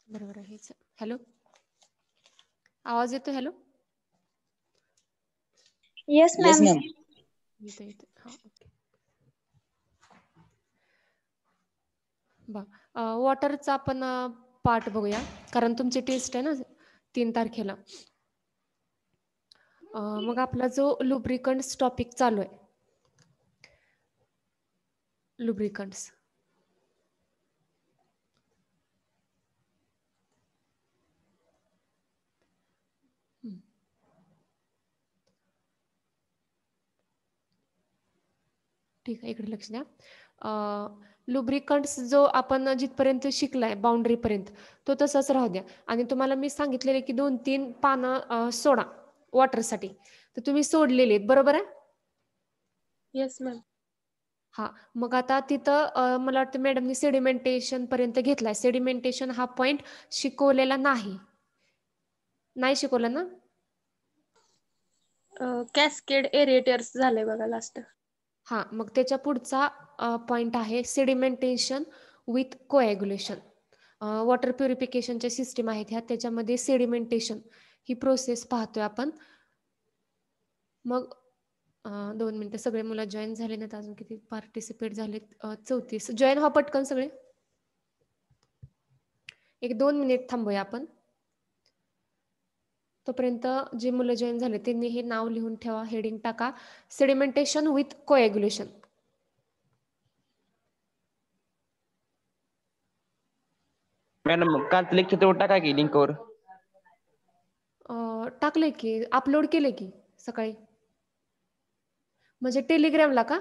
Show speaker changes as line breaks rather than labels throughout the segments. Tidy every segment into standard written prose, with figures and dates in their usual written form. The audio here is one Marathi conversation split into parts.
बरोबर आहे. हॅलो, आवाज येतो? Hello,
yes ma'am.
येतो येतो. हा, ओके. वॉटरचा आपण पार्ट बघूया, कारण तुमची टेस्ट आहे ना 3 तारखेला. मग आपला जो लुब्रिकंट्स टॉपिक चालू आहे, लुब्रिकंट्स. ठीक आहे, इकडे लक्ष द्या. लुब्रिकंट्स जो आपण जिथपर्यंत शिकलाय बाउंड्री पर्यंत, तो तसाच राहू द्या. आणि तुम्हाला मी सांगितलेले की 2-3 पानं सोडा वॉटरसाठी, तर तुम्ही सोडलेले आहेत, बरोबर आहे?
Yes ma'am.
हा, मग आता तिथं मला वाटतं मॅडमनी सेडिमेंटेशन पर्यंत घेतलाय. सेडिमेंटेशन हा पॉइंट शिकवलेला नाही, नाही शिकवला ना?
कॅस्केड एरिएटर्स झालंय बघा लास्ट.
हा, मग त्याच्या पुढचा पॉइंट आहे सेडिमेंटेशन विथ कोॲग्युलेशन. वॉटर प्युरिफिकेशनच्या सिस्टीम आहेत ह्या, त्याच्यामध्ये सेडिमेंटेशन ही प्रोसेस पाहतोय आपण. मग 2 मिनिटं. सगळे मुलं जॉईन झाले नाहीत अजून, किती पार्टिसिपेट झालेत? 34. जॉईन व्हा पटकन सगळे. 1-2 मिनिट थांबूया आपण. तोपर्यंत जे मुलं जॉईन झाले त्यांनी हे नाव लिहून ठेवा, हेडिंग टाका, सेडिमेंटेशन विथ कोॲग्युलेशन.
मॅडम काल लेक्चर तेवढं टाका की लिंकवर.
टाकले की, अपलोड केले की सकाळी. म्हणजे टेलिग्रामला का?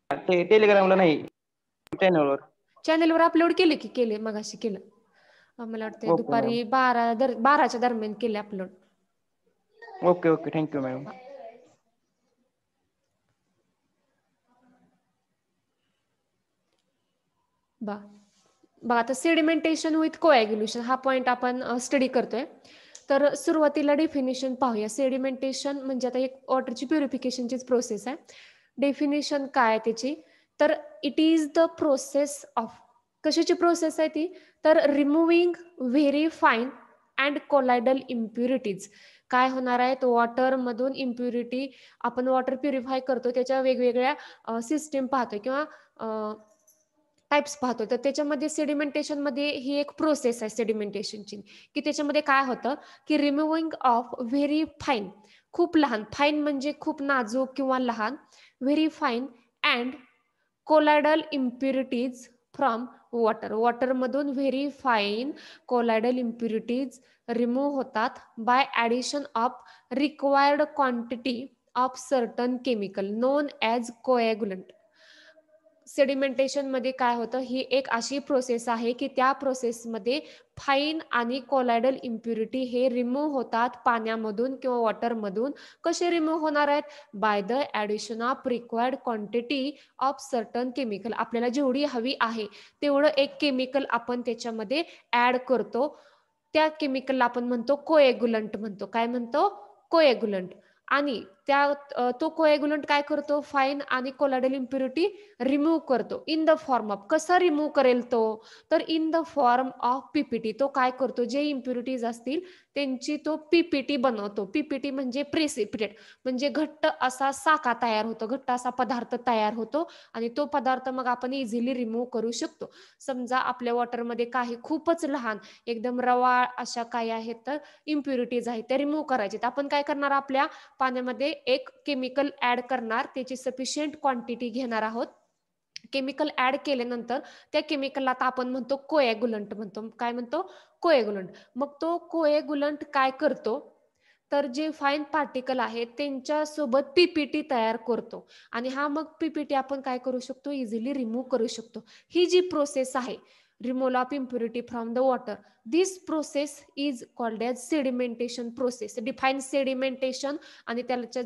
ते टेलिग्रामला नाही, चॅनलवर.
चॅनलवर अपलोड केले की, केले मगाशी केलं. मला वाटतं
ओके मॅम.
दुपारी 12च्या दरम्यान केले upload.
Okay okay, thank you ma'am.
बघा आता सेडिमेंटेशन विथ कोॲग्युलेशन हा पॉईंट आपण स्टडी करतोय. तर सुरुवातीला डेफिनेशन पाहूया. सेडिमेंटेशन म्हणजे आता एक वॉटरची प्युरिफिकेशनचीच प्रोसेस आहे. डेफिनेशन काय त्याची? तर it is the process of, कशाची प्रोसेस आहे ती? तर removing very fine and colloidal impurities. काय होणार आहे? तो वॉटरमधून इम्प्युरिटी, आपण वॉटर प्युरिफाय करतो त्याच्या वेगवेगळ्या सिस्टीम पाहतोय किंवा टाइप्स पाहतो. तर त्याच्यामध्ये सेडिमेंटेशनमध्ये ही एक प्रोसेस आहे सेडिमेंटेशनची, की त्याच्यामध्ये काय होतं की रिमूव्हिंग ऑफ व्हेरी फाईन, खूप लहान, फाईन म्हणजे खूप नाजूक किंवा लहान, very fine and colloidal impurities from water. वॉटरमधून very fine colloidal impurities remove होतात by addition of required quantity of certain chemical known as coagulant. सेडिमेंटेशनमध्ये काय होतं, ही एक अशी प्रोसेस आहे की त्या प्रोसेसमध्ये फाईन आणि कोलायडल इम्प्युरिटी हे रिमूव्ह होतात पाण्यामधून किंवा वॉटरमधून. कसे रिमूव्ह होणार आहेत? By the addition of required quantity of certain chemical. आपल्याला जेवढी हवी आहे तेवढं एक केमिकल आपण त्याच्यामध्ये ॲड करतो. त्या केमिकलला आपण म्हणतो कोॲग्युलंट म्हणतो. काय म्हणतो? कोॲग्युलंट. आणि तो कोएग्युलंट काय करतो, फाईन आणि कोलॉइडल इम्प्युरिटी रिमूव्ह करतो इन द फॉर्म ऑफ, कसा रिमूव्ह करेल तो, तर in the form of PPT. तो काय करतो, जे इम्प्युरिटीज असतील त्यांची तो पीपीटी बनवतो. पीपीटी म्हणजे प्रेसिपिटेट, म्हणजे घट्ट असा साका तयार होतो, घट्ट असा पदार्थ तयार होतो आणि तो पदार्थ मग आपण इझिली रिमूव्ह करू शकतो. समजा आपल्या वॉटरमध्ये काही खूपच लहान एकदम रवाळ अशा काही आहेत तर इम्प्युरिटीज आहेत त्या रिमूव्ह करायचे, तर आपण काय करणार, आपल्या पाण्यामध्ये एक केमिकल ऍड करणार, त्याची सफिशियंट क्वांटिटी घेणार आहोत. केमिकल ऍड केल्यानंतर त्या केमिकलला आता आपण म्हणतो कोएग्युलंट म्हणतो. काय म्हणतो, कोएग्युलंट. मग तो कोएग्युलंट काय करतो, तर जे फाईन पार्टिकल आहेत त्यांच्यासोबत पीपीटी तयार करतो आणि हा मग पीपीटी आपण काय करू शकतो, इझिली रिमूव्ह करू शकतो. ही जी प्रोसेस आहे, removal of impurity from the water, this process is called as sedimentation process. Define sedimentation आणि त्याला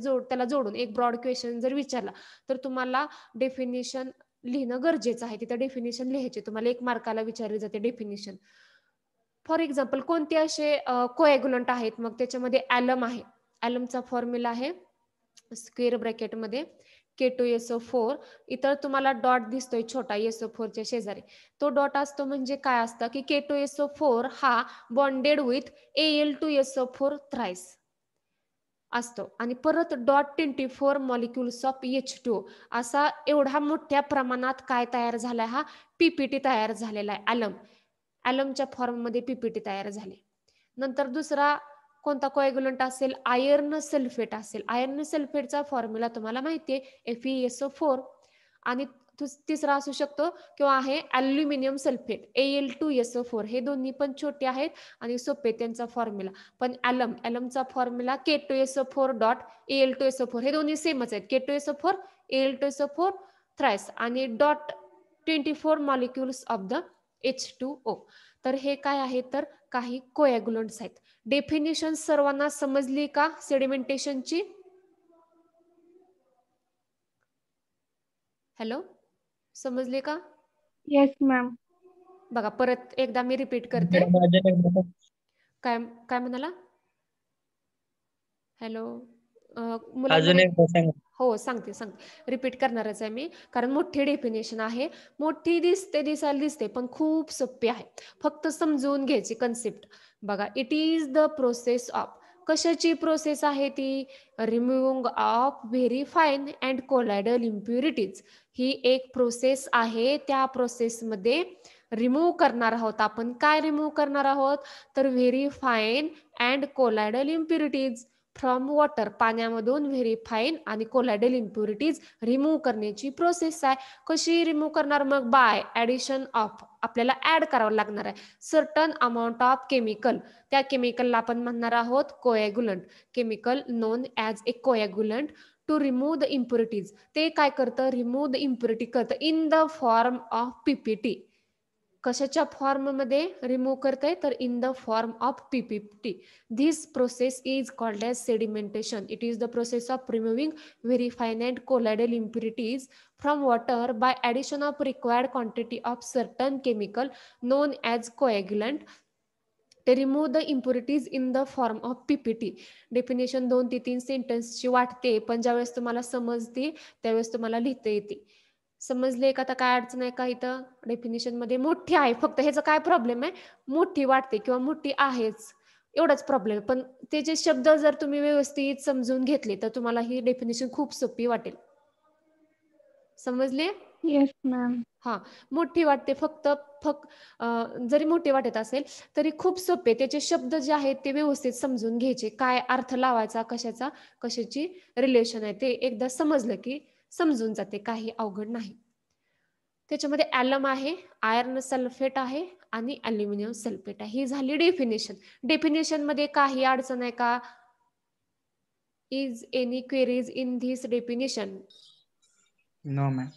जोडून एक ब्रॉड क्वेश्चन जर विचारला तर तुम्हाला डेफिनेशन लिहिणं गरजेचं आहे. तिथं डेफिनेशन लिहायचे, तुम्हाला 1 मार्काला विचारली जाते डेफिनेशन. फॉर एक्झाम्पल कोणते असे कोएग्युलंट आहेत, मग त्याच्यामध्ये ॲलम आहे. ॲलमचा फॉर्म्युला आहे स्क्वेअर ब्रॅकेटमध्ये K2SO4. इतर तुम्हाला डॉट दिसतोय छोटा SO4च्या शेजारी, तो डॉट असतो म्हणजे काय असतं की K2SO4 हा बॉन्डेड विथ Al2SO4 थ्राइस असतो आणि परत डॉट 24 मॉलिक्युल्स ऑफ H2 असा एवढा मोठ्या प्रमाणात काय तयार झालाय, हा पीपीटी तयार झालेला आहे. ॲलमच्या फॉर्ममध्ये पीपीटी तयार झाले. नंतर दुसरा कोणता कोएग्युलंट असेल, आयर्न सल्फेट असेल. आयर्न सल्फेटचा फॉर्म्युला तुम्हाला माहिती आहे FeSO4. आणि तिसरा असू शकतो किंवा आहे ॲल्युमिनियम सल्फेट Al2SO4. हे दोन्ही पण छोटे आहेत आणि सोपे त्यांचा फॉर्म्युला. पण ॲलमचा फॉर्म्युला K2SO4 डॉट Al2SO4. हे दोन्ही सेमच आहेत, K2SO4 Al2SO4 थ्राइस आणि dot 24 molecules of the H2O. तर हे काय आहे, तर काही कोएग्युलंट्स आहेत. डेफिनेशन सर्वांना समजली का सेडिमेंटेशनची? हॅलो, समजले का?
Yes ma'am.
बघा परत एकदा मी रिपीट करते. काय काय म्हणाला? हॅलो,
अजून एक सांग.
हो सांगते रिपीट करणारच आहे मी, कारण मोठी डेफिनेशन आहे. मोठी दिसायला दिसते पण खूप सोपी आहे, फक्त समजून घ्यायची कन्सेप्ट. बघा, it is the process of, कशाची प्रोसेस आहे ती, removing of very fine and colloidal impurities. ही एक प्रोसेस आहे, त्या प्रोसेसमध्ये रिमूव्ह करणार आहोत आपण. काय रिमूव्ह करणार आहोत, तर very fine and colloidal impurities from water. पाण्यामधून व्हेरी फाईन आणि कोलायडल इम्प्युरिटीज रिमूव्ह करण्याची प्रोसेस आहे. कशी रिमूव्ह करणार, मग बाय ॲडिशन ऑफ, आपल्याला ऍड करावं लागणार आहे सर्टन अमाऊंट ऑफ केमिकल. त्या केमिकलला आपण म्हणणार आहोत coagulant. Chemical known as a coagulant to remove the impurities. ते काय करतं, रिमूव्ह द इम्प्युरिटी करतं in the form of PPT. कशाच्या फॉर्ममध्ये रिमूव्ह करते, तर in the form of PPT. This process is called as sedimentation. It is the process of removing very fine and colloidal impurities from water by addition of required quantity of certain chemical known as coagulant to remove the impurities in the form of PPT. Definition 2 ते 3 सेंटेन्सची वाटते, पण ज्यावेळेस तुम्हाला समजते त्यावेळेस तुम्हाला लिहिता येते. समजले का? आता काय अडचण आहे का? इथं डेफिनेशन मध्ये मोठी आहे, फक्त ह्याचा काय प्रॉब्लेम आहे, मोठी वाटते किंवा मोठी आहेच एवढाच प्रॉब्लेम. पण त्याचे शब्द जर तुम्ही व्यवस्थित समजून घेतले तर तुम्हाला ही डेफिनेशन खूप सोपी वाटेल. समजले?
Yes ma'am.
हा, मोठी वाटते फक्त जरी मोठी वाटत असेल तरी खूप सोपे. त्याचे शब्द जे आहेत ते व्यवस्थित समजून घ्यायचे, काय अर्थ लावायचा, कशाची रिलेशन आहे ते एकदा समजलं की समजून जाते, काही अवघड नाही. त्याच्यामध्ये ॲलम आहे, आयर्न सल्फेट आहे आणि ॲल्युमिनियम सल्फेट आहे. ही झाली डेफिनेशन. डेफिनेशन मध्ये काही अडचण आहे का? Is any queries in this definition?
No ma'am.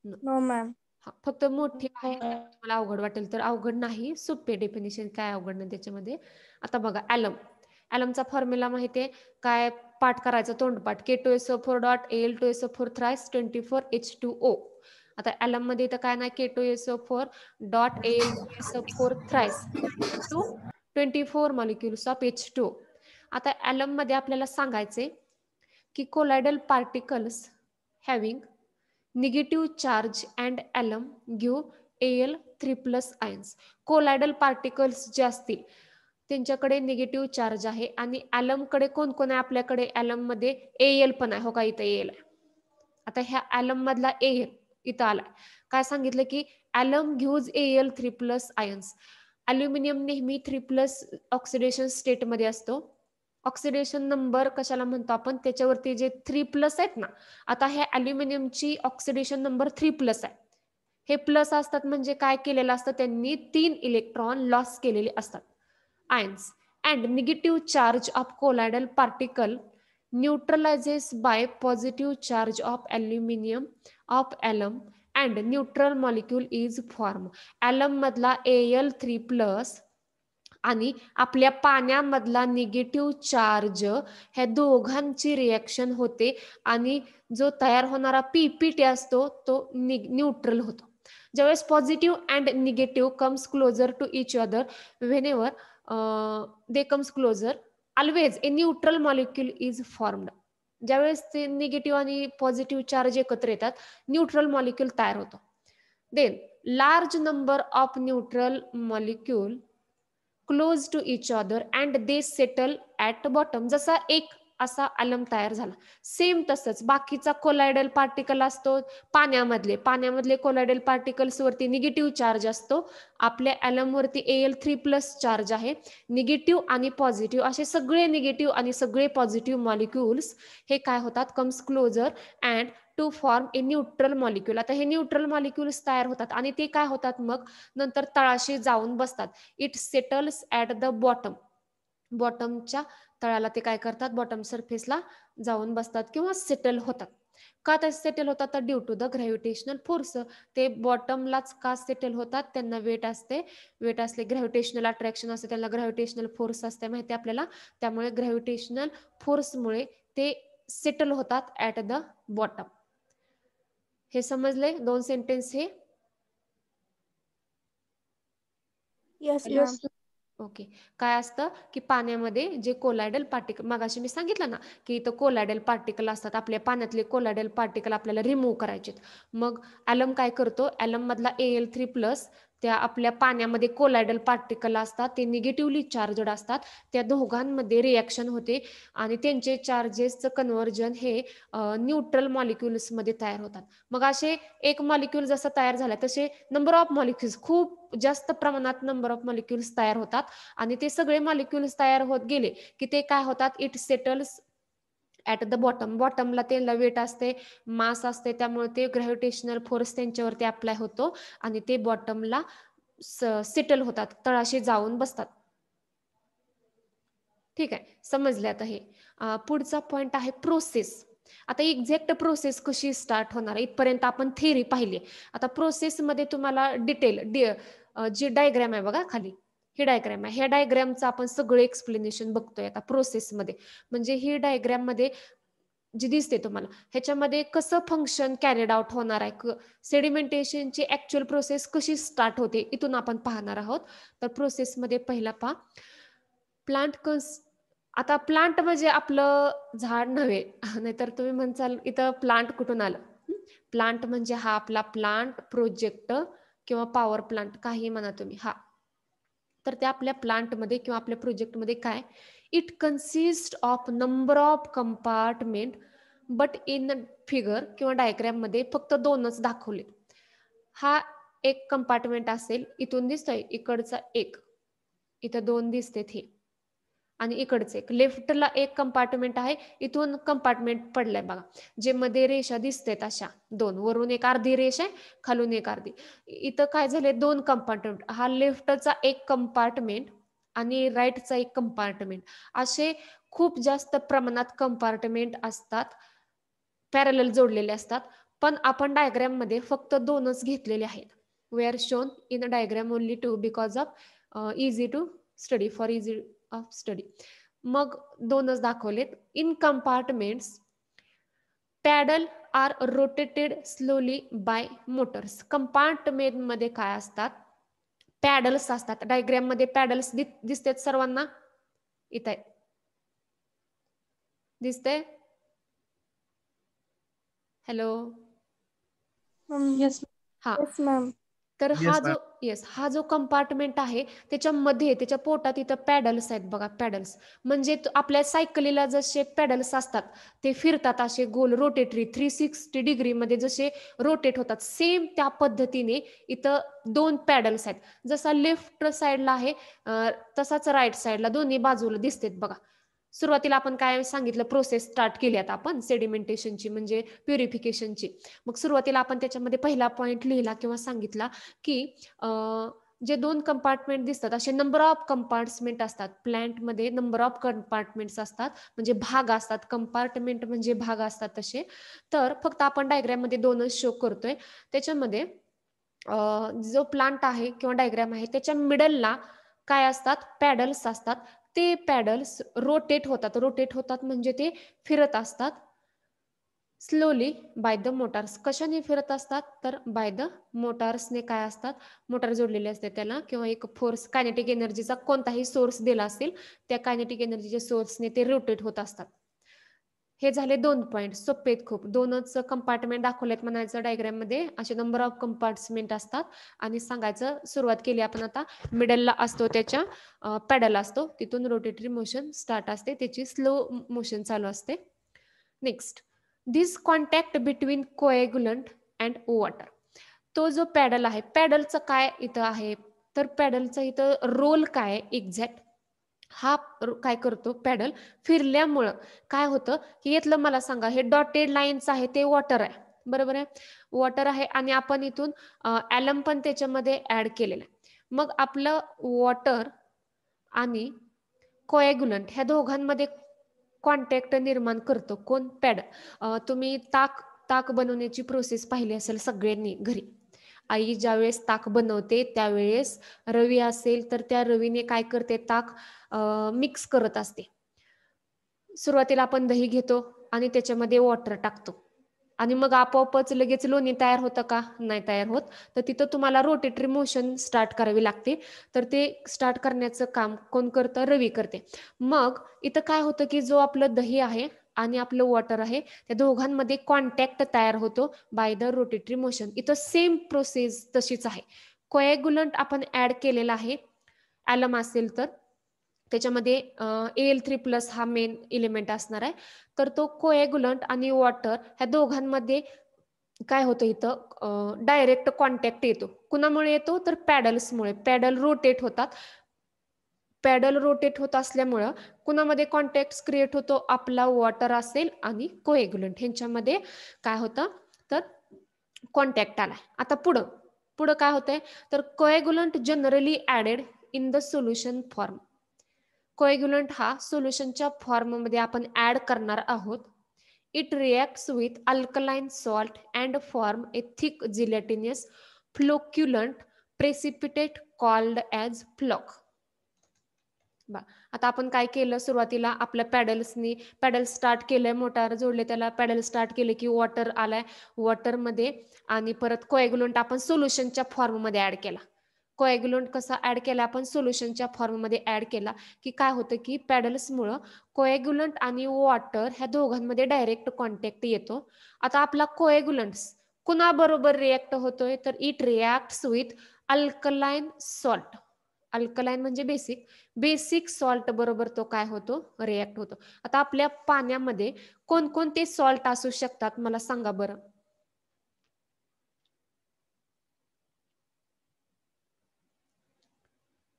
No ma'am.
हा, फक्त मोठी आहे, मला अवघड वाटेल तर अवघड नाही, सोपे डेफिनेशन, काय अवघड नाही त्याच्यामध्ये. आता बघा, ॲलमचा फॉर्म्युला माहिती आहे काय, पाठ करायचा तोंडपाठ. K2SO4 dot Al2SO4 thrice 24 H2O. आता ॲलम मध्ये तर काय नाही, K2SO4 dot Al2SO4 thrice 24 molecules of H2O. आता ॲलम मध्ये आपल्याला सांगायचे की colloidal particles having negative charge and alum give Al3+ ions. Colloidal particles जे असतील त्यांच्याकडे निगेटिव्ह चार्ज आहे आणि ॲलमकडे कोण कोण आहे आपल्याकडे? ॲलममध्ये Al पण आहे, हो का, इथं Al आहे. आता ह्या ॲलम मधला Al इथं आलाय. काय सांगितलं की ॲलम गिव्हज Al3+ आयन्स. ॲल्युमिनियम नेहमी 3+ ऑक्सिडेशन स्टेटमध्ये असतो. ऑक्सिडेशन नंबर कशाला म्हणतो आपण? त्याच्यावरती जे 3+ आहेत ना, आता ह्या ॲल्युमिनियमची ऑक्सिडेशन नंबर 3+ आहे. हे प्लस असतात म्हणजे काय केलेलं असतं? त्यांनी 3 इलेक्ट्रॉन लॉस केलेले असतात. Ions and negative charge of colloidal particle neutralizes by positive charge of aluminium of alum and neutral molecule is formed. alum मधला Al3+ आणि आपल्या पाण्यामधला निगेटिव्ह चार्ज ह्या दोघांची रिएक्शन होते आणि जो तयार होणारा पीपीटी असतो तो न्यूट्रल होतो. ज्यावेळेस positive and negative comes closer to each other whenever they comes closer always a neutral molecule is formed. ज्यावेळेस ते निगेटिव्ह आणि पॉझिटिव्ह चार्ज एकत्र येतात न्यूट्रल मॉलिक्यूल तयार होतो. Then large number of neutral molecule close to each other and they settle at bottom. जसा एक असा ॲलम तयार झाला, सेम तसंच बाकीचा कोलायडल पार्टिकल असतो पाण्यामधले कोलायडल पार्टिकल्स वरती निगेटिव्ह चार्ज असतो. आपल्या ॲलम वरती Al3+ चार्ज आहे. निगेटिव्ह आणि पॉझिटिव्ह असे सगळे निगेटिव्ह आणि सगळे पॉझिटिव्ह मॉलिक्युल्स हे काय होतात? Comes closer and to form a neutral molecule. आता हे न्यूट्रल मॉलिक्युल्स तयार होतात आणि ते काय होतात? मग नंतर तळाशी जाऊन बसतात. It settles at the bottom. बॉटमच्या तळाला ते काय करतात? बॉटम सरफेसला जाऊन बसतात किंवा सेटल होतात. का ते सेटल होतात? तर due to the gravitational force. ते बॉटमलाच का सेटल होतात? त्यांना वेट असते, वेट असले ग्रॅव्हिटेशनल अट्रॅक्शन असते, त्यांना ग्रॅव्हिटेशनल फोर्स असते माहिती आपल्याला. त्यामुळे ग्रॅव्हिटेशनल फोर्समुळे ते सेटल होतात ॲट द बॉटम. हे समजले 2 सेंटेन्स हे?
Yes, ma'am.
ओके. काय असतं की पाण्यामध्ये जे कोलायडल पार्टिकल, मगाशी मी सांगितलं ना की इथं कोलायडल पार्टिकल असतात, आपल्या पाण्यातले कोलायडल पार्टिकल आपल्याला रिमूव्ह करायचे. मग ॲलम काय करतो? ॲलम मधला Al3+ त्या आपल्या पाण्यामध्ये कोलायडल पार्टिकल असतात, ते निगेटिव्हली चार्जड असतात. त्या दोघांमध्ये रिॲक्शन होते आणि त्यांचे चार्जेसचं कन्व्हर्जन हे न्यूट्रल मॉलिक्युल्समध्ये तयार होतात. मग असे एक मॉलिक्यूल जसं तयार झालं तसे नंबर ऑफ मॉलिक्युल्स, खूप जास्त प्रमाणात नंबर ऑफ मॉलिक्युल्स तयार होतात आणि ते सगळे मॉलिक्युल्स तयार होत गेले की ते काय होतात? It settles at the bottom. बॉटमला त्यांना वेट असते, मास असते, त्यामुळे ते ग्रॅव्हिटेशनल फोर्स त्यांच्यावरती अप्लाय होतो आणि ते बॉटमला सेटल होतात, तळाशी जाऊन बसतात. ठीक आहे, समजले आता हे. पुढचा पॉइंट आहे प्रोसेस. आता एक्झॅक्ट प्रोसेस कशी स्टार्ट होणार आहे इथपर्यंत आपण थेअरी पाहिली. आता प्रोसेसमध्ये तुम्हाला डिटेल जी डायग्राम आहे बघा खाली, ही डायग्राम आहे, ह्या डायग्रामचं आपण सगळं एक्सप्लेनेशन बघतोय आता प्रोसेसमध्ये. म्हणजे ही डायग्राम मध्ये जी दिसते तुम्हाला ह्याच्यामध्ये कसं फंक्शन कॅरिड आउट होणार आहे, सेडिमेंटेशनची ऍक्च्युअल प्रोसेस कशी स्टार्ट होते इथून आपण पाहणार आहोत. तर प्रोसेसमध्ये पहिला पहा प्लांट आता प्लांट म्हणजे आपलं झाड नव्हे, नाहीतर तुम्ही म्हणसाल इथं प्लांट कुठून आलं. प्लांट म्हणजे हा आपला प्लांट प्रोजेक्ट किंवा पॉवर प्लांट काही म्हणा तुम्ही. हा तर त्या आपल्या प्लांटमध्ये किंवा आपल्या प्रोजेक्टमध्ये काय, it consist of number of compartment but in figure किंवा डायग्राम मध्ये फक्त 2च दाखवले. हा एक कंपार्टमेंट असेल, इथून दिसतोय इकडचा एक, इथं 2 दिसते हे, आणि इकडचे एक लेफ्टला एक कंपार्टमेंट आहे, इथून कंपार्टमेंट पडलाय बघा, जे मध्ये रेषा दिसतात अशा 2, वरून एक अर्धी रेषा आहे, खालून एक अर्धी. इथं काय झाले 2 कंपार्टमेंट, हा लेफ्टचा एक कंपार्टमेंट आणि राईटचा एक कंपार्टमेंट, असे खूप जास्त प्रमाणात कंपार्टमेंट असतात, पॅरलल जोडलेले असतात. पण आपण डायग्राम मध्ये फक्त 2च घेतलेले आहेत. We are shown in a diagram only 2 because of easy to study, for easy of study. मग 2च दाखवलेत. In compartments paddle are rotated slowly by motors. Compartment मध्ये काय असतात, पॅडल्स असतात. डायग्राम मध्ये पॅडल्स दिसतात सर्वांना, इथे दिसतंय. हॅलो.
Yes.
हा,
Yes, ma'am.
तर हा जो कंपार्टमेंट आहे त्याच्यामध्ये त्याच्या पोटात इथं पॅडल्स आहेत बघा, पॅडल्स म्हणजे आपल्या सायकलीला जसे पॅडल्स असतात ते फिरतात असे गोल रोटेटरी 360 डिग्री मध्ये जसे रोटेट होतात, सेम त्या पद्धतीने इथं 2 पॅडल्स आहेत. जसा लेफ्ट साईडला आहे तसाच राईट साईडला दोन्ही बाजूला दिसतात बघा. सुरुवातीला आपण काय सांगितलं, प्रोसेस स्टार्ट केली आता आपण सेडिमेंटेशनची म्हणजे प्युरिफिकेशनची. मग सुरुवातीला आपण त्याच्यामध्ये पहिला पॉइंट लिहिला किंवा सांगितला की जे 2 कंपार्टमेंट दिसतात असे नंबर ऑफ कंपार्टमेंट असतात. प्लांटमध्ये नंबर ऑफ कंपार्टमेंट्स असतात म्हणजे भाग असतात, कंपार्टमेंट म्हणजे भाग असतात तसे. तर फक्त आपण डायग्राम मध्ये 2च शो करतोय. त्याच्यामध्ये जो प्लांट आहे किंवा डायग्राम आहे त्याच्या मिडलला काय असतात, पॅडल्स असतात. ते पॅडल्स रोटेट होतात म्हणजे ते फिरत असतात स्लोली बाय द मोटार्स. कशाने फिरत असतात तर बाय द मोटार्सने. काय असतात, मोटार जोडलेले असते त्याला किंवा एक फोर्स कायनेटिक एनर्जीचा कोणताही सोर्स दिला असेल त्या कायनेटिक एनर्जीच्या सोर्सने ते रोटेट होत असतात. हे झाले 2 पॉइंट, सोपे आहेत खूप. 2च कंपार्टमेंट दाखवलेत म्हणायचं डायग्राम मध्ये. असे नंबर ऑफ कंपार्टमेंट असतात आणि सांगायचं सुरुवात केली आपण आता. मिडलला असतो त्याच्या पॅडल असतो, तिथून रोटेटरी मोशन स्टार्ट असते, त्याची स्लो मोशन चालू असते. Next, this contact between coagulant and water. तो जो पॅडल आहे, पॅडलचं काय इथं आहे तर पॅडलचा इथं रोल काय एक्झॅक्ट, हा काय करतो पॅडल फिरल्यामुळं काय होतं की यातलं मला सांगा, हे डॉटेड लाईन्स आहे ते वॉटर आहे, बरोबर आहे, वॉटर आहे आणि आपण इथून ॲलम पण त्याच्यामध्ये ऍड केलेलं आहे. मग आपलं वॉटर आणि कोएग्युलंट ह्या दोघांमध्ये कॉन्टॅक्ट निर्माण करतो कोण, पॅडल. तुम्ही ताक बनवण्याची प्रोसेस पाहिली असेल सगळ्यांनी घरी. आई ज्यावेळेस ताक बनवते त्यावेळेस रवी असेल तर त्या रवीने काय करते, ताक मिक्स करत असते. सुरुवातीला आपण दही घेतो आणि त्याच्यामध्ये वॉटर टाकतो आणि मग आपोआपच लगेच लोणी तयार होतं का, नाही तयार होत. तर तिथं तुम्हाला रोटेटरी मोशन स्टार्ट करावी लागते. तर ते स्टार्ट करण्याचं काम कोण करतं, रवी करते. मग इथं काय होतं की जो आपलं दही आहे आणि आपलं वॉटर आहे त्या दोघांमध्ये कॉन्टॅक्ट तयार होतो बाय द रोटेटरी मोशन. इथं सेम प्रोसेस तशीच आहे. कोएग्युलंट आपण ऍड केलेला आहे, ॲलम असेल तर त्याच्यामध्ये Al3+ हा मेन एलिमेंट असणार आहे. तर तो कोएग्युलंट आणि वॉटर ह्या दोघांमध्ये काय होतं इथं डायरेक्ट कॉन्टॅक्ट येतो. कुणामुळे येतो तर पॅडल्समुळे. पॅडल रोटेट होतात. पॅडल रोटेट होत असल्यामुळं कुणामध्ये कॉन्टॅक्ट क्रिएट होतो, आपला वॉटर असेल आणि कोएग्युलंट ह्यांच्यामध्ये काय होतं तर कॉन्टॅक्ट आलाय. आता पुढं काय होतंय तर coagulant generally added in the solution form. Coagulant हा सोल्युशनच्या फॉर्ममध्ये आपण ऍड करणार आहोत. It reacts with alkaline salt and form a thick gelatinous flocculant precipitate called as floc. आता आपण काय केलं, सुरुवातीला आपल्या पॅडल स्टार्ट केलंय, मोटार जोडले त्याला, पॅडल स्टार्ट केले की वॉटर आलाय, वॉटरमध्ये आणि परत कोएग्युलंट आपण सोल्युशनच्या फॉर्ममध्ये ऍड केला. कोएग्युलंट कसा ऍड केला आपण, सोल्युशनच्या फॉर्ममध्ये ऍड केला की काय होतं की पॅडल्समुळं कोएग्युलंट आणि वॉटर ह्या दोघांमध्ये डायरेक्ट कॉन्टॅक्ट येतो. आता आपला कोएग्युलंट्स कुणाबरोबर रिॲक्ट होतोय तर it reacts with alkaline salt. Alkaline म्हणजे बेसिक सॉल्ट बरोबर तो काय होतो, रिॲक्ट होतो. आता आपल्या पाण्यामध्ये कोणकोणते सॉल्ट असू शकतात मला सांगा बरं.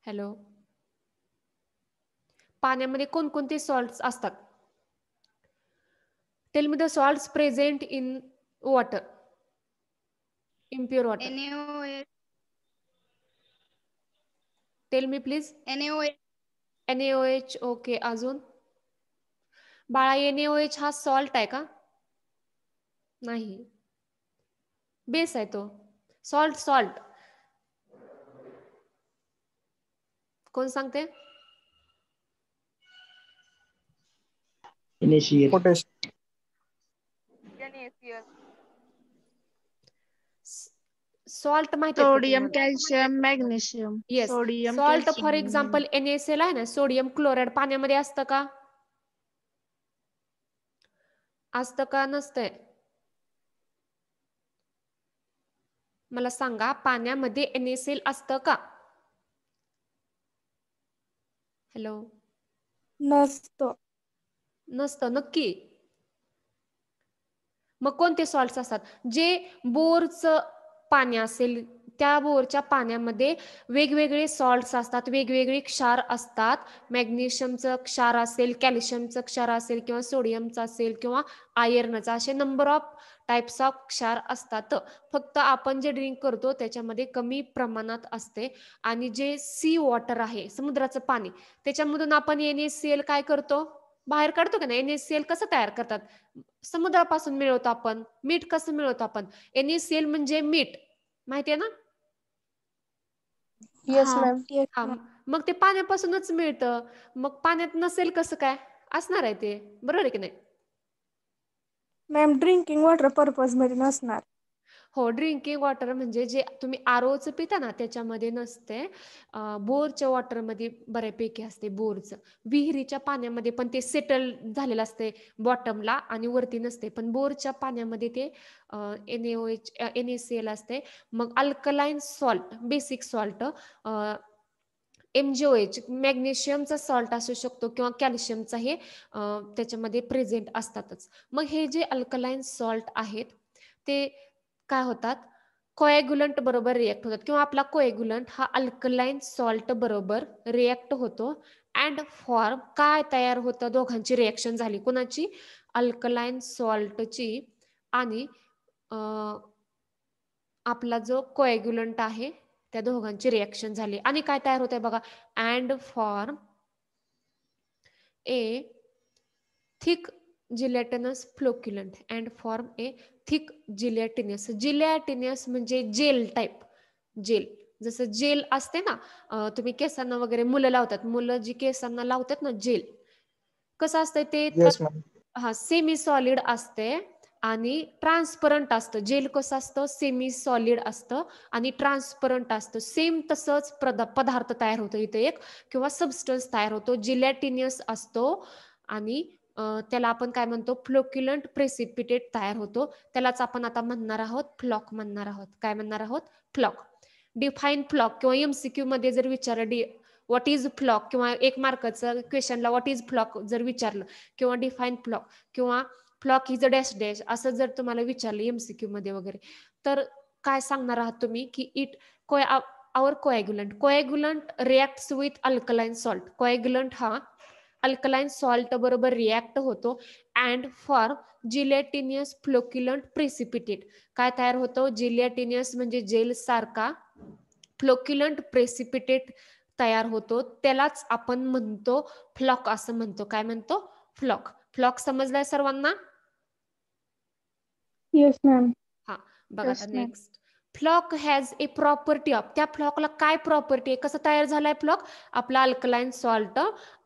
हॅलो, पाण्यामध्ये कोणकोणते सॉल्ट्स असतात. Tell me the salts present in water, impure water.
NaOH.
Tell me please.
NaOH.
NaOH. Okay, अजून बाळा NaOH हा सॉल्ट आहे का, नाही, बेस आहे तो. सॉल्ट कोण सांगते.
Potassium.
NaCl.
सॉल्ट माहिती आहेत का
सोडियम,
तुम्हाला.
Calcium, magnesium.
Yes,
sodium,
salt for
calcium.
Example NaCl आहे ना, सोडियम क्लोराईड पाण्यामध्ये असतं का, असतं का नसतंय. मला सांगा, पाण्यामध्ये NaCl असतं का? हॅलो.
नसतं.
नसतं नक्की. मग कोणते सॉल्ट्स असतात? जे बोरचं पाणी असेल त्या बोरच्या पाण्यामध्ये वेगवेगळे सॉल्ट्स असतात, वेगवेगळे क्षार असतात. मॅग्नेशियमचं क्षार असेल, कॅल्शियमचं क्षार असेल किंवा सोडियमचं असेल किंवा आयर्नचा, असे नंबर ऑफ टाइप्स ऑफ क्षार असतात. फक्त आपण जे ड्रिंक करतो त्याच्यामध्ये कमी प्रमाणात असते. आणि जे सी वॉटर आहे, समुद्राचं पाणी, त्याच्यामधून आपण NaCl काय करतो? बाहेर काढतो का नाही? NaCl कसं तयार करतात? समुद्रापासून मिळवतो आपण. मीठ कसं मिळवतो आपण? NaCl म्हणजे मीठ, माहितीये ना?
Yes ma'am.
येस
हा,
मॅम.
मग ते पाण्यापासूनच मिळतं. मग पाण्यात नसेल कसं काय? असणार आहे ते, बरोबर आहे की नाही?
मॅम ड्रिंकिंग वॉटर पर्पज मध्ये नसणार.
हो, ड्रिंकिंग वॉटर म्हणजे जे तुम्ही RO पिता ना त्याच्यामध्ये नसते. बोरच्या वॉटरमध्ये बऱ्यापैकी असते. बोरचं, विहिरीच्या पाण्यामध्ये पण ते सेटल झालेलं असते बॉटमला आणि वरती नसते. पण बोरच्या पाण्यामध्ये ते NaCl असते. मग alkaline salt, basic salt, MgOH, मॅग्नेशियमचा सॉल्ट असू शकतो किंवा कॅल्शियमचा, हे त्याच्यामध्ये प्रेझेंट असतातच. मग हे जे अल्कलाईन सॉल्ट आहेत ते काय होतात? कोॲग्युलंट बरोबर रिॲक्ट होतात किंवा आपला कोॲग्युलंट हा अल्कलाईन सॉल्ट बरोबर रिॲक्ट होतो. अँड फॉर्म काय तयार होतं? दोघांची रिॲक्शन झाली. कोणाची? अल्कलाईन सॉल्टची आणि आपला जो कोॲग्युलंट आहे त्या दोघांची रिॲक्शन झाली आणि काय तयार होतंय बघा? And form a thick gelatinous flocculant. And form a thick gelatinous. Gelatinous म्हणजे जेल टाईप. जेल, जसं जेल असते ना, तुम्ही केसांना वगैरे मुलं लावतात, मुलं जी केसांना लावतात ना जेल, कसं असतंय ते?
Yes ma'am.
हा, सेमी सॉलिड असते आणि ट्रान्सपरंट असतं. जेल कसं असतं? सेमी सॉलिड असतं आणि ट्रान्सपरंट असतं. सेम तसंच पदार्थ तयार होतो इथे एक, किंवा सबस्टन्स तयार होतो, जिलॅटिनियस असतो. आणि त्याला आपण काय म्हणतो? फ्लोक्युलंट प्रेसिपिटेट तयार होतो. त्यालाच आपण आता म्हणणार आहोत फ्लॉक म्हणणार आहोत. काय म्हणणार आहोत? फ्लॉक. डिफाईन फ्लॉक किंवा MCQ मध्ये जर विचारलं व्हॉट इज फ्लॉक, किंवा 1 मार्काचं क्वेश्चनला व्हॉट इज फ्लॉक जर विचारलं, किंवा डिफाईन फ्लॉक, किंवा flock is a dash dash असं जर तुम्हाला विचारलं MCQ मध्ये वगैरे, तर काय सांगणार आहात तुम्ही? की it our coagulant reacts with alkaline salt. Coagulant हा अल्कलाईन सॉल्ट बरोबर रिॲक्ट होतो and form gelatinous flocculant precipitate. काय तयार होतो? जिलेटिनियस म्हणजे जेल सारखा, फ्लोक्युलंट प्रेसिपिटेट तयार होतो. त्यालाच आपण म्हणतो फ्लॉक असं म्हणतो. काय म्हणतो? फ्लॉक. फ्लॉक समजलाय सर्वांना?
Yes ma'am.
हा, बघा आता
yes ma'am.
Next. Flock has a property of. त्या फ्लॉकला काय प्रॉपर्टी आहे? कसं तयार झालाय फ्लॉक? आपला अल्कलाईन सॉल्ट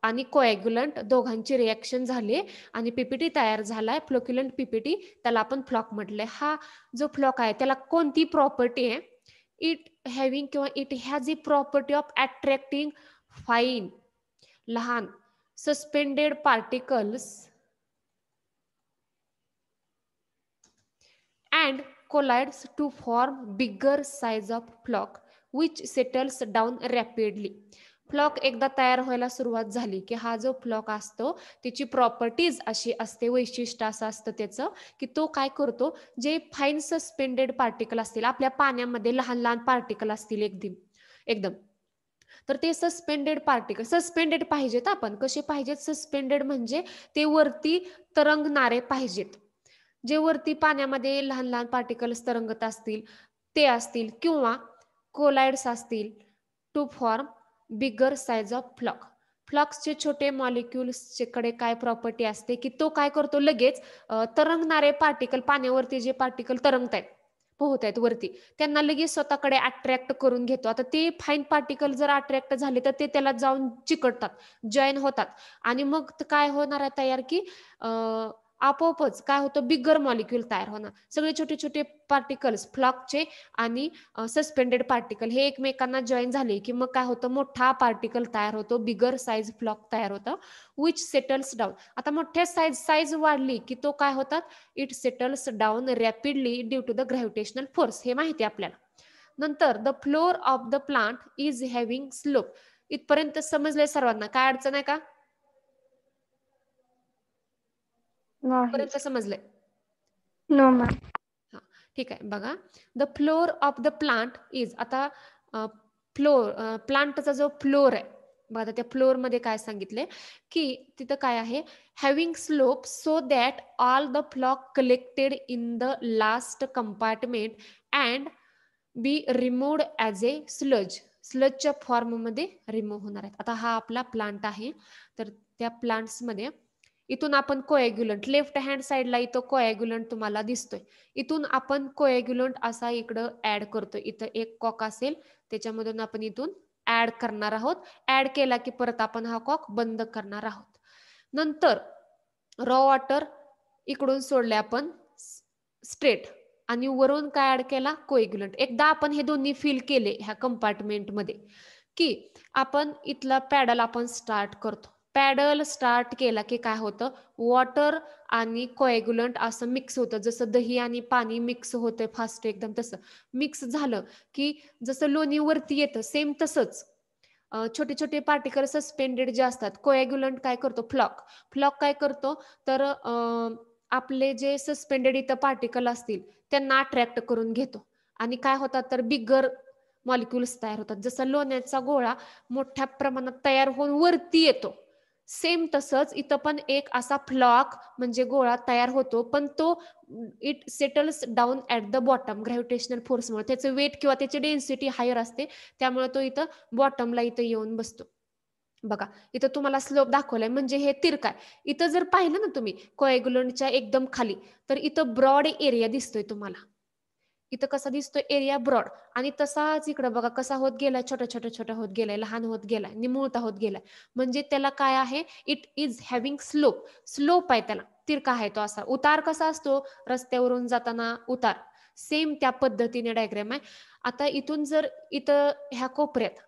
आणि कोॲग्युलंट दोघांची रिॲक्शन झाली आणि PPT तयार झालाय, फ्लोक्युलंट PPT, त्याला आपण फ्लॉक म्हटलंय. हा जो फ्लॉक आहे त्याला कोणती प्रॉपर्टी आहे? इट हॅव्हिंग किंवा it has a property of attracting fine, लहान suspended particles and collides to form bigger size of flock which settles down rapidly. Flock एकदा तयार व्हायला सुरुवात झाली की हा जो फ्लॉक असतो त्याची प्रॉपर्टीज अशी असते, वैशिष्ट्य असं असतं त्याचं, की तो काय करतो? जे फाईन सस्पेंडेड पार्टिकल असतील, आपल्या पाण्यामध्ये लहान लहान पार्टिकल असतील एकदम, तर ते सस्पेंडेड पार्टिकल, सस्पेंडेड पाहिजेत. आपण कसे पाहिजेत? सस्पेंडेड म्हणजे ते वरती तरंगणारे पाहिजेत. जे वरती पाण्यामध्ये लहान लहान पार्टिकल्स तरंगत असतील ते असतील, किंवा कोलाइड्स असतील, to form bigger size of floc. फ्लॉक्सचे छोटे मॉलिक्युल्स कडे काय प्रॉपर्टी असते? की तो काय करतो? लगेच तरंगणारे पार्टिकल, पाण्यावरती जे पार्टिकल तरंगत आहेत, पोहत आहेत वरती, त्यांना लगेच स्वतःकडे अट्रॅक्ट करून घेतो. आता ते फाईन पार्टिकल जर अट्रॅक्ट झाले तर ते त्याला जाऊन चिकटतात, जॉईन होतात, आणि मग काय होणार आहे तयार? की आपोआपच काय होतं? बिगर मॉलिक्युल तयार होणार. सगळे छोटे छोटे पार्टिकल्स फ्लॉकचे आणि सस्पेंडेड पार्टिकल हे एकमेकांना जॉईन झाले की मग काय होतं? मोठा पार्टिकल तयार होतो, बिगर साईज फ्लॉक तयार होतं, विच सेटल्स डाऊन. आता मोठ्या साईज वाढली की तो काय होतात? It settles down rapidly due to the gravitational force. हे माहिती आहे आपल्याला. नंतर the floor of the plant is having slope. इथपर्यंत समजलंय सर्वांना? काय अडचण आहे का?
नाही.
इथपर्यंत समजलंय?
No ma'am.
हा, ठीक आहे. बघा, the floor of the plant is, आता फ्लोर, प्लांटचा जो फ्लोर आहे बघा, आता त्या फ्लोर मध्ये काय सांगितले की तिथं काय आहे, having slope so that all the floc collected in the last compartment and be removed as a sludge. स्लजच्या फॉर्ममध्ये रिमूव्ह होणार आहेत. आता हा आपला प्लांट आहे, तर त्या प्लांट्समध्ये इथून आपण कोॲग्युलंट, लेफ्ट हँड साईडला इथं कोॲग्युलंट तुम्हाला दिसतोय. इथून आपण कोॲग्युलंट असा इकडं ऍड करतोय. इथं एक कॉक असेल, त्याच्यामधून आपण इथून ऍड करणार आहोत. ऍड केला की परत आपण हा कॉक बंद करणार आहोत. नंतर रॉ वॉटर इकडून सोडले आपण स्ट्रेट, आणि वरून काय ऍड केला, कोएग्युलंट. एकदा आपण हे दोन्ही फिल केले ह्या कंपार्टमेंटमध्ये की आपण इथला पॅडल आपण स्टार्ट करतो. पॅडल स्टार्ट केला की काय होतं, वॉटर आणि कोएग्युलंट असं मिक्स होतं. जसं दही आणि पाणी मिक्स होतं फास्ट एकदम, तसं मिक्स झालं की जसं लोणी वरती येतं, सेम तसंच छोटे छोटे पार्टिकल सस्पेंडेड जे असतात, कोॲग्युलंट काय करतो, फ्लॉक काय करतो, तर आपले जे सस्पेंडेड इथं पार्टिकल असतील त्यांना अट्रॅक्ट करून घेतो आणि काय होतात, तर बिगर मॉलिक्युल्स तयार होतात. जसं लोण्याचा गोळा मोठ्या प्रमाणात तयार होऊन वरती येतो, सेम तसंच इथं पण एक असा फ्लॉक म्हणजे गोळा तयार होतो, पण तो it settles down at the bottom gravitational फोर्समुळे. त्याचं वेट किंवा त्याची डेन्सिटी हायर असते, त्यामुळे तो इथं बॉटमला इथं येऊन बसतो. बघा, इथं तुम्हाला स्लोप दाखवलाय, म्हणजे हे तिरक आहे. इथं जर पाहिलं ना तुम्ही कोॲग्युलंटच्या एकदम खाली, तर इथं ब्रॉड एरिया दिसतोय तुम्हाला. इथं कसा दिसतोय, एरिया ब्रॉड. आणि तसाच इकडं बघा कसा होत गेलाय, छोटा होत गेलाय, लहान होत गेलाय, निमुळता होत गेलाय. म्हणजे त्याला काय आहे, इट इज हॅव्हिंग स्लोप आहे त्याला, तिरका आहे तो असा. उतार कसा असतो रस्त्यावरून जाताना उतार, सेम त्या पद्धतीने डायग्राम आहे. आता इथून जर इथं ह्या कोपऱ्यात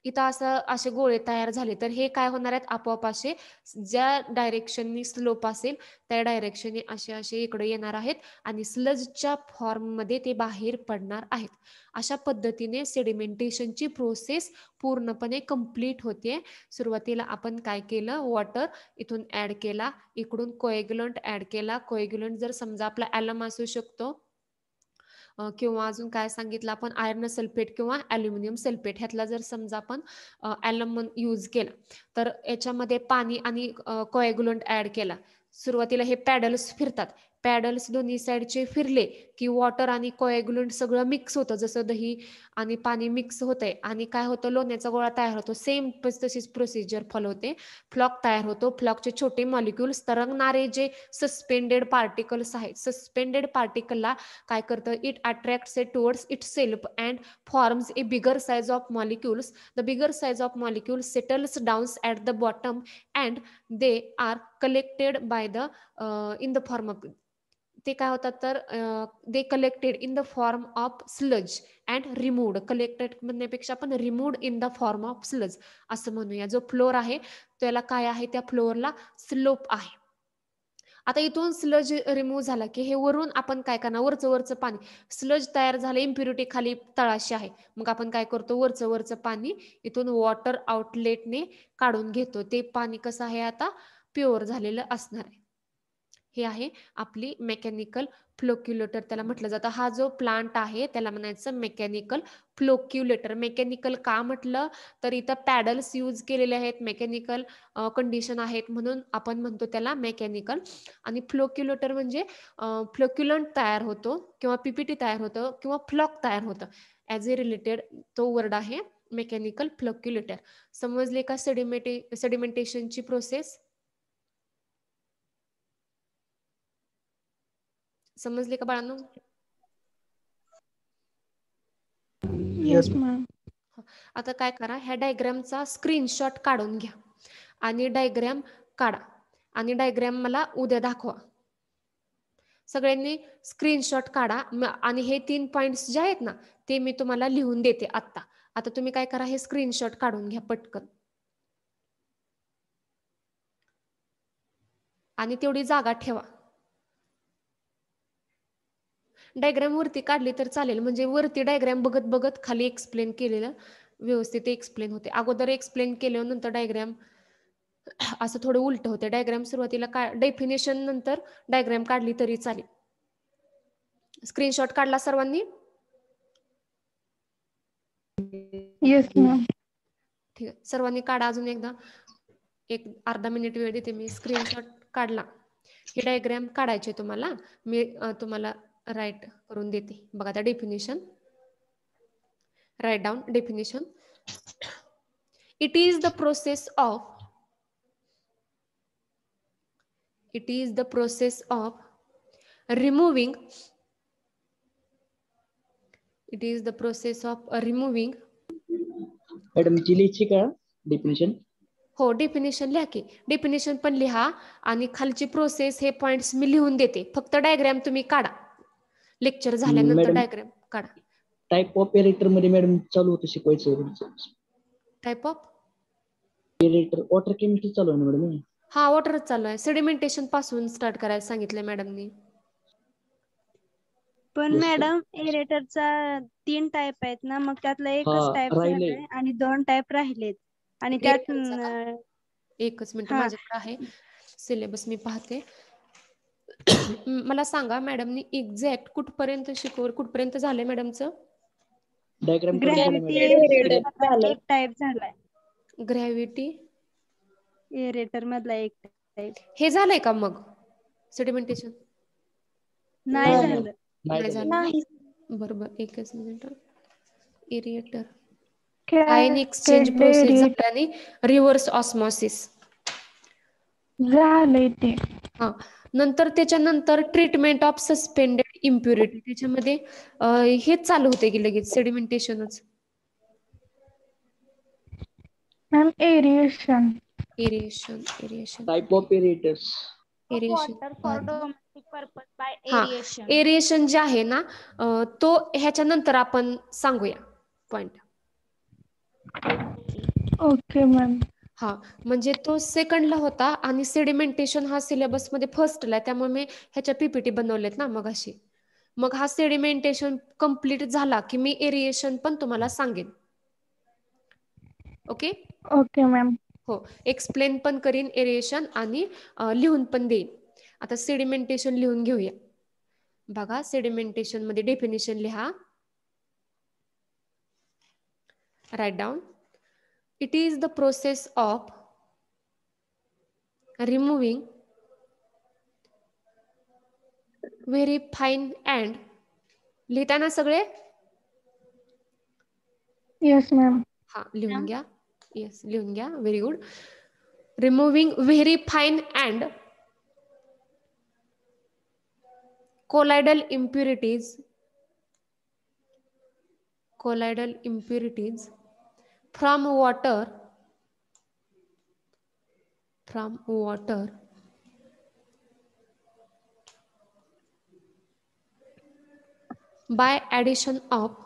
इथं असं असे गोळे तयार झाले, तर हे काय होणार आहेत, आपोआप असे ज्या डायरेक्शननी स्लोप असेल त्या डायरेक्शनने असे असे इकडे येणार आहेत आणि स्लजच्या फॉर्ममध्ये ते बाहेर पडणार आहेत. अशा पद्धतीने सेडिमेंटेशनची प्रोसेस पूर्णपणे कंप्लीट होते. सुरुवातीला आपण काय केलं, वॉटर इथून ऍड केला, इकडून कोएग्युलंट ऍड केला. कोएग्युलंट जर समजा आपला ॲलम असू शकतो किंवा अजून काय सांगितलं आपण, आयर्न सल्फेट किंवा ॲल्युमिनियम सल्फेट, ह्यातला जर समजा आपण ॲलम यूज केला, तर याच्यामध्ये पाणी आणि कोॲग्युलंट ऍड केला. सुरुवातीला हे पॅडल्स फिरतात, पॅडल्स दोन्ही साईडचे फिरले की वॉटर आणि कोॲग्युलंट सगळं मिक्स होतं, जसं दही आणि पाणी मिक्स होतंय आणि काय होतं, लोण्याचा गोळा तयार होतो. सेम तशीच प्रोसिजर फॉलो होते. फ्लॉक तयार होतो, फ्लॉकचे छोटे मॉलिक्युल्स, तरंगणारे जे सस्पेंडेड पार्टिकल्स आहेत, सस्पेंडेड पार्टिकलला काय करतं, it attracts it towards it self and forms a bigger size of molecules. The bigger size of molecules settles down at the bottom and they are collected by the in the form of, ते काय होतात, तर they collected in the form of sludge and removed. Collected म्हणण्यापेक्षा आपण removed in the form of sludge असं म्हणूया. जो फ्लोर आहे त्याला काय आहे, त्या फ्लोअरला स्लोप आहे. आता इथून स्लज रिमूव्ह झाला की हे वरून आपण काय करणार, वरचं पाणी, स्लज तयार झालं, इम्प्युरिटी खाली तळाशी आहे, मग आपण काय करतो, वरचं पाणी इथून वॉटर आउटलेटने काढून घेतो. ते पाणी कसं आहे, आता प्युअर झालेलं असणार आहे. हे आहे आपली मेकॅनिकल फ्लोक्युलेटर त्याला म्हटलं जातं. हा जो प्लांट आहे त्याला म्हणायचं मेकॅनिकल फ्लोक्युलेटर. मेकॅनिकल का म्हटलं, तर इथं पॅडल्स यूज केलेले आहेत, मेकॅनिकल कंडिशन आहेत, म्हणून आपण म्हणतो त्याला मेकॅनिकल. आणि फ्लोक्युलेटर म्हणजे फ्लोक्युलंट तयार होतो किंवा पीपीटी तयार होतं किंवा फ्लॉक तयार होतं, ॲज ए रिलेटेड तो वर्ड आहे मेकॅनिकल फ्लोक्युलेटर. समजले का सेडिमेंटेशनची प्रोसेस? समजले का बाळांनो?
Yes ma'am.
आता काय करा, ह्या डायग्रामचा स्क्रीनशॉट काढून घ्या आणि डायग्राम काढा आणि डायग्राम मला उद्या दाखवा. सगळ्यांनी स्क्रीनशॉट काढा आणि हे 3 पॉइंट्स जे आहेत ना ते मी तुम्हाला लिहून देते आत्ता. आता तुम्ही काय करा, हे स्क्रीनशॉट काढून घ्या पटकन आणि तेवढी जागा ठेवा. डायग्राम वरती काढली तर चालेल, म्हणजे वरती डायग्राम बघत बघत खाली एक्सप्लेन केलेलं व्यवस्थित एक्सप्लेन होते. अगोदर एक्सप्लेन केल्यावर नंतर डायग्राम असं थोडं उलट होते. डायग्राम सुरुवातीला डेफिनेशन नंतर डायग्राम काढली तरी चालेल. स्क्रीनशॉट काढला सर्वांनी?
Yes ma'am.
ठीक आहे, सर्वांनी काढा. अजून एकदा एक अर्धा मिनिट वेळ देते मी. स्क्रीनशॉट काढला, हे डायग्राम काढायचे तुम्हाला. मी तुम्हाला राईट करून देते. बघा आता definition, right down definition. It is the process of removing
madam ji लिहायची का डेफिनेशन?
हो, डेफिनेशन लिहा की. डेफिनेशन पण लिहा आणि खालची प्रोसेस हे पॉइंट्स मी लिहून देते. फक्त डायग्राम तुम्ही काढा. लेक्चर झाल्यानंतर
मॅडम
डायग्राम काढा.
टाईप ऑफ एरेटर मध्ये मॅडम चालू होतं शिकवायचं.
Type of
aerator water chemistry चालू आहे ना मॅडम?
हा, वॉटरच चालू आहे. सेडिमेंटेशन पासून स्टार्ट करायला सांगितलंय मॅडमनी.
पण
Yes, sir.
मॅडम एरेटरचा 3 टाईप आहेत ना, मग त्यातला एकच टाईप
राहिले.
झालाय आणि 2 टाईप राहिलेत आणि त्यात
एरेटरचा का? एकच मिनिट
हा.
माझ्याकडे आहे सिलेबस, मी पाहते. मला सांगा मॅडमनी एक्झॅक्ट कुठपर्यंत झालंय मॅडमचं?
डायग्राम
ग्रॅव्हिटी एक टाईप झालाय.
ग्रॅव्हिटी
एरेटर मधला एक टाईप
हे झालंय का मग सेडिमेंटेशन?
नाही झालं.
नाही झालं.
नाही.
बरोबर, एकच minute. Aerator ion exchange process
cascade
झाली आणि रिव्हर्स ऑस्मॉसिस
झालंय ते.
हा, नंतर त्याच्यानंतर ट्रीटमेंट ऑफ सस्पेंडेड इम्प्युरिटी. त्याच्यामध्ये हेच चालू होते की लगेच सेडिमेंटेशनच.
Ma'am aeration.
Aeration
type of aerators.
Water for domestic purpose by
हा,
एरिएशन.
एरिएशन जे आहे ना, तो ह्याच्या नंतर आपण सांगूया पॉइंट.
Okay ma'am.
हा, म्हणजे तो सेकंडला होता आणि सेडिमेंटेशन हा सिलेबसमध्ये फर्स्टला आहे. त्यामुळे मी ह्याच्या पीपीटी बनवलेत ना मग अशी. मग हा सेडिमेंटेशन कंप्लीट झाला की मी एरिएशन पण तुम्हाला सांगेन. Okay
okay ma'am.
हो, एक्सप्लेन पण करीन एरिएशन आणि लिहून पण देईन. आता सेडिमेंटेशन लिहून घेऊया. बघा, सेडिमेंटेशन मध्ये डेफिनेशन लिहा. Right down. It is the process of removing very fine and, लिहिताना सगळे?
Yes ma'am.
हा, लिहून घ्या. येस, लिहून घ्या. Very good. Removing very fine and colloidal impurities from water by addition of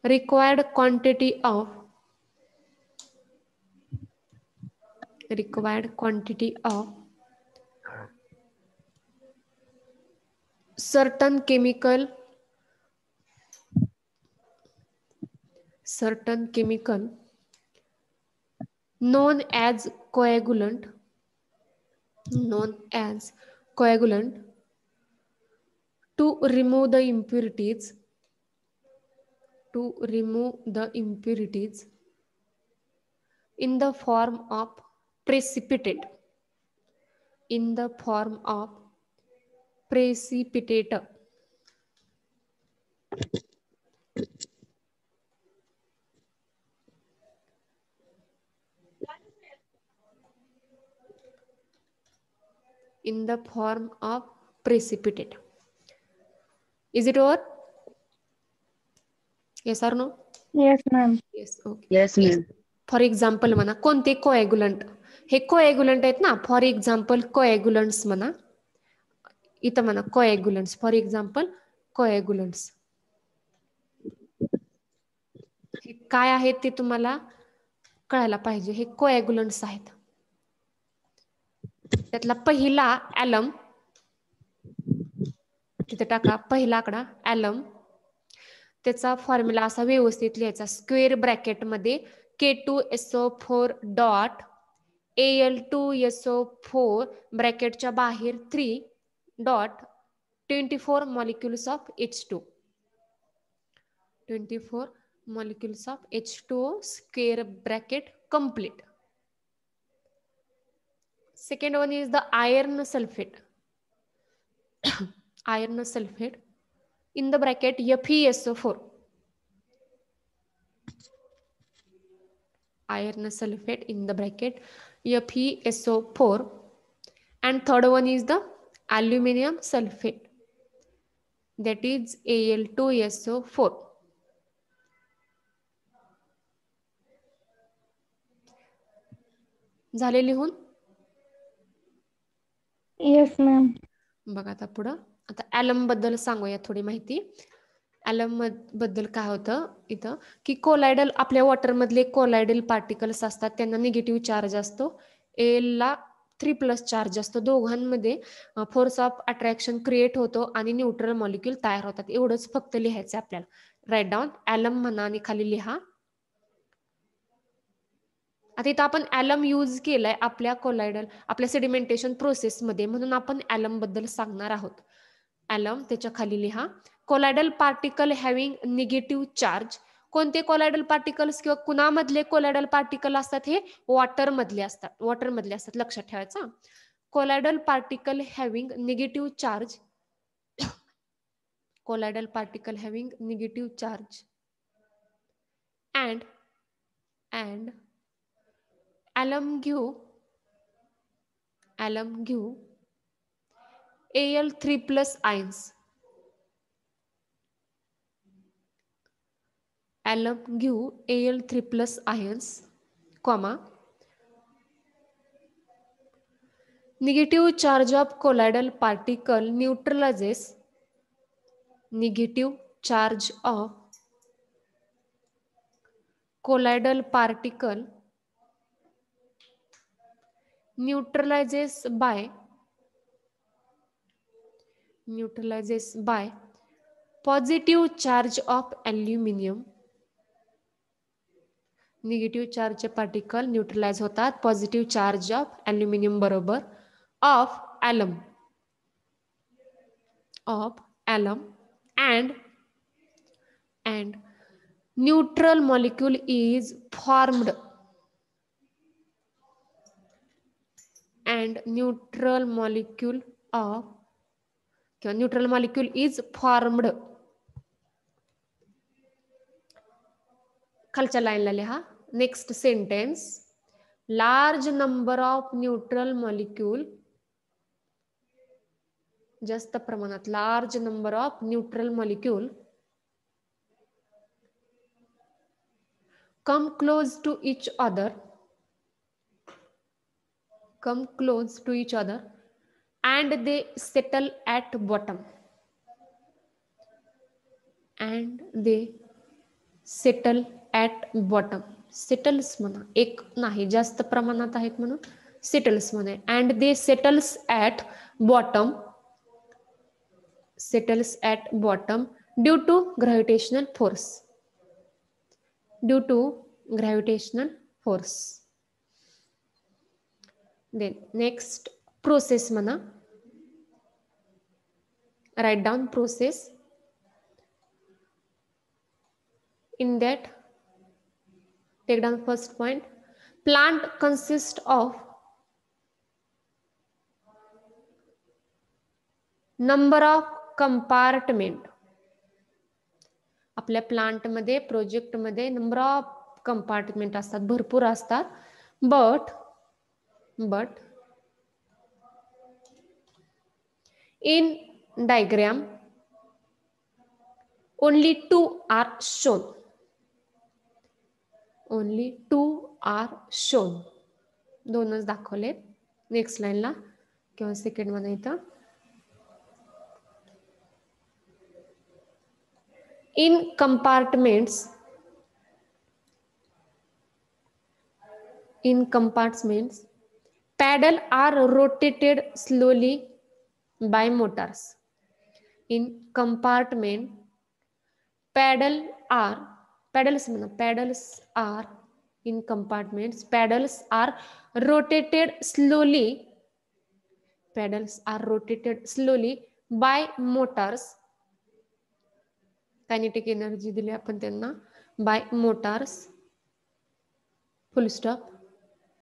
required quantity of certain chemical known as coagulant to remove the impurities in the form of precipitate Is it over? Yes or no?
Yes ma'am.
Yes. Okay.
Yes ma'am.
For example म्हणा, कोणते कोॲग्युलंट? हे कोॲग्युलंट आहेत ना. फॉर एक्झाम्पल कोॲग्युलंट्स म्हणा. इथं म्हणा कोॲग्युलंट्स. For example coagulants. हे काय आहेत ते तुम्हाला कळायला पाहिजे. हे कोॲग्युलंट्स आहेत. त्यातला पहिला ॲलम, तिथे टाका पहिला आकडा ॲलम, त्याचा फॉर्म्युला असा व्यवस्थित लिहायचा, स्क्वेअर ब्रॅकेटमध्ये K2SO4 डॉट Al2SO4 ब्रॅकेटच्या बाहेर 3 dot 24 molecules of H2, 24 molecules of H2O square bracket complete. Second one is the iron sulfate. Iron sulfate in the bracket FeSO4. Iron sulfate in the bracket FeSO4. And third one is the aluminum sulfate, that is Al2SO4. झाले लिहून?
Yes ma'am.
बघा आता पुढं आता ॲलम बद्दल सांगूया थोडी माहिती. ॲलम बद्दल काय होतं इथं की कोलायडल, आपल्या वॉटरमधले कोलायडल पार्टिकल्स असतात त्यांना निगेटिव्ह चार्ज असतो, एलला 3+ चार्ज असतो, दोघांमध्ये फोर्स ऑफ अट्रॅक्शन क्रिएट होतो आणि न्यूट्रल मॉलिक्यूल तयार होतात. एवढंच फक्त लिहायचं आपल्याला. राईट डाऊन ॲलम म्हणा आणि खाली लिहा. आता इथं आपण ॲलम यूज केलाय आपल्या कोलायडल, आपल्या सेडिमेंटेशन प्रोसेसमध्ये, म्हणून आपण ॲलम बद्दल सांगणार आहोत. ॲलम त्याच्या खाली लिहा. कोलायडल पार्टिकल हॅव्हिंग निगेटिव्ह चार्ज. कोणते कोलायडल पार्टिकल्स किंवा कुणामधले कोलायडल पार्टिकल असतात? हे वॉटरमधले असतात, वॉटरमधले असतात, लक्षात ठेवायचं. Colloidal particle having negative charge, colloidal particle having negative charge and alum give Al3+ ions. Alum give Al3+ ions, comma, negative charge of colloidal particle neutralizes, negative charge of colloidal particle neutralizes by positive charge of aluminum. Negative चार्जचे पार्टिकल न्यूट्रलाइज होतात पॉझिटिव्ह चार्ज ऑफ अल्युमिनियम बरोबर of alum and neutral molecule is formed, and neutral molecule is formed. खालच्या लाईनला लिहा. Next sentence, large number of neutral molecule, जास्त प्रमाणात large number of neutral molecule come close to each other and they settle at bottom, settles म्हणा, एक नाही जास्त प्रमाणात आहेत म्हणून सेटल्स म्हणा. and they settles at bottom due to gravitational force. Then next process म्हणा, write down process. In that, take down first point. Plant consists of number of compartment. आपल्या प्लांट मध्ये, प्रोजेक्ट मध्ये नंबर ऑफ कंपार्टमेंट असतात, भरपूर असतात. but in diagram only 2 are shown. दोनच दाखवले. नेक्स्ट लाईनला किंवा सेकंड वन इथं, in compartments Paddle are rotated slowly by motors in compartment. Paddles are in compartments. Paddles are rotated slowly. Paddles are rotated slowly by motors. Kinetic energy दिली आपण त्यांना by motors. Full stop.